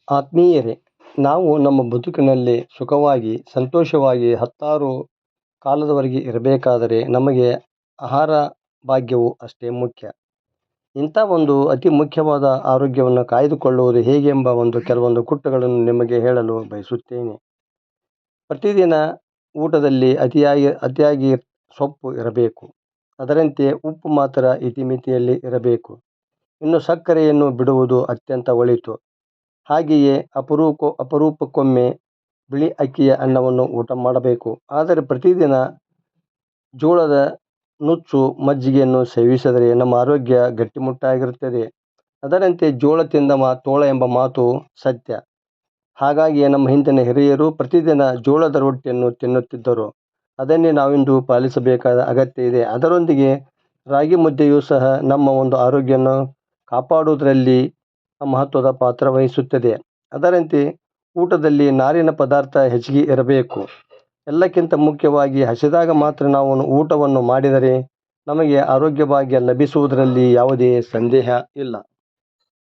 ಆತ್ಮೀಯರೇ, ನಾವು ನಮ್ಮ ಬದುಕಿನಲ್ಲಿ ಸುಖವಾಗಿ, ಸಂತೋಷವಾಗಿ ಹತ್ತಾರು ಕಾಲದವರೆಗೆ ಇರಬೇಕಾದರೆ ನಮಗೆ ಆಹಾರ ಭಾಗ್ಯವು ಅಷ್ಟೇ ಮುಖ್ಯ. ಇಂಥ ಒಂದು ಅತಿ ಮುಖ್ಯವಾದ ಆರೋಗ್ಯವನ್ನು ಕಾಯ್ದುಕೊಳ್ಳುವುದು ಹೇಗೆಂಬ ಕೆಲವೊಂದು ಗುಟ್ಟುಗಳನ್ನು ನಿಮಗೆ ಹೇಳಲು ಬಯಸುತ್ತೇನೆ. ಪ್ರತಿದಿನ ಊಟದಲ್ಲಿ ಅತಿಯಾಗಿ ಸೊಪ್ಪು ಇರಬೇಕು. ಅದರಂತೆ ಉಪ್ಪು ಮಾತ್ರ ಇತಿಮಿತಿಯಲ್ಲಿ ಇರಬೇಕು. ಇನ್ನು ಸಕ್ಕರೆಯನ್ನು ಬಿಡುವುದು ಅತ್ಯಂತ ಒಳಿತು. ಹಾಗೆಯೇ ಅಪರೂಪಕ್ಕೊಮ್ಮೆ ಬಿಳಿ ಅಕ್ಕಿಯ ಅನ್ನವನ್ನು ಊಟ ಮಾಡಬೇಕು. ಆದರೆ ಪ್ರತಿದಿನ ಜೋಳದ ನುಚ್ಚು ಮಜ್ಜಿಗೆಯನ್ನು ಸೇವಿಸಿದರೆ ನಮ್ಮ ಆರೋಗ್ಯ ಗಟ್ಟಿಮುಟ್ಟಾಗಿರುತ್ತದೆ. ಅದರಂತೆ ಜೋಳ ತಿಂದ ತೋಳ ಎಂಬ ಮಾತು ಸತ್ಯ. ಹಾಗಾಗಿ ನಮ್ಮ ಹಿಂದಿನ ಹಿರಿಯರು ಪ್ರತಿದಿನ ಜೋಳದ ರೊಟ್ಟಿಯನ್ನು ತಿನ್ನುತ್ತಿದ್ದರು. ಅದನ್ನೇ ನಾವಿಂದು ಪಾಲಿಸಬೇಕಾದ ಅಗತ್ಯ ಇದೆ. ಅದರೊಂದಿಗೆ ರಾಗಿ ಮುದ್ದೆಯೂ ಸಹ ನಮ್ಮ ಒಂದು ಆರೋಗ್ಯವನ್ನು ಕಾಪಾಡುವುದರಲ್ಲಿ ಮಹತ್ವದ ಪಾತ್ರ ವಹಿಸುತ್ತದೆ. ಅದರಂತೆ ಊಟದಲ್ಲಿ ನಾರಿನ ಪದಾರ್ಥ ಹೆಚ್ಚಿಗೆ ಇರಬೇಕು. ಎಲ್ಲಕ್ಕಿಂತ ಮುಖ್ಯವಾಗಿ ಹಸಿದಾಗ ಮಾತ್ರ ನಾವು ಊಟವನ್ನು ಮಾಡಿದರೆ ನಮಗೆ ಆರೋಗ್ಯ ಭಾಗ್ಯ ಲಭಿಸುವುದರಲ್ಲಿ ಯಾವುದೇ ಸಂದೇಹ ಇಲ್ಲ.